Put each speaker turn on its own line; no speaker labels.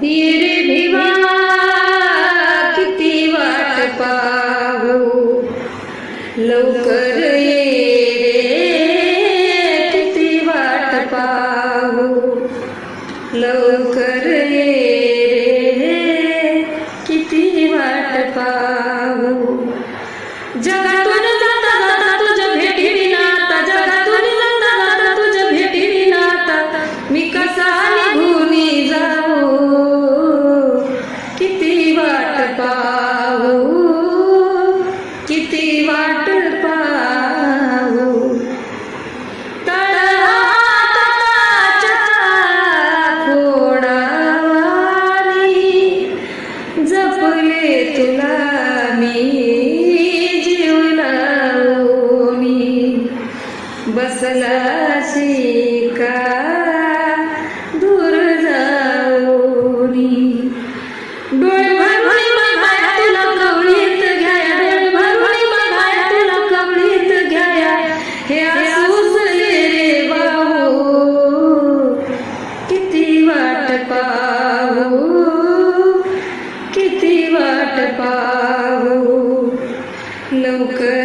ये रे भिवा किती वाट पाहू, लवकर ये रे किती वाट पाहू, लवकर ये रे किती वाट पाहू. जगातून जाता जाता तुझ्या भेटी नाता, जगातून जाता जाता तुझ्या भेटी नाता, मी कसा निघून जाऊ, किती वाट पाहू, किती वाट पाहू. तळहाताच्या खोडावानी जपले तुला मी, जीव लावूनी बसलाशी का दूर जाऊनी. डोळे भरून बघाया तुला कवळीत घ्याया, डोळे भरून बघाया तुला कवळीत घ्याया, हे आसूस रे बाबू, किती वाट पाहू, किती वाट पाहू, लवकर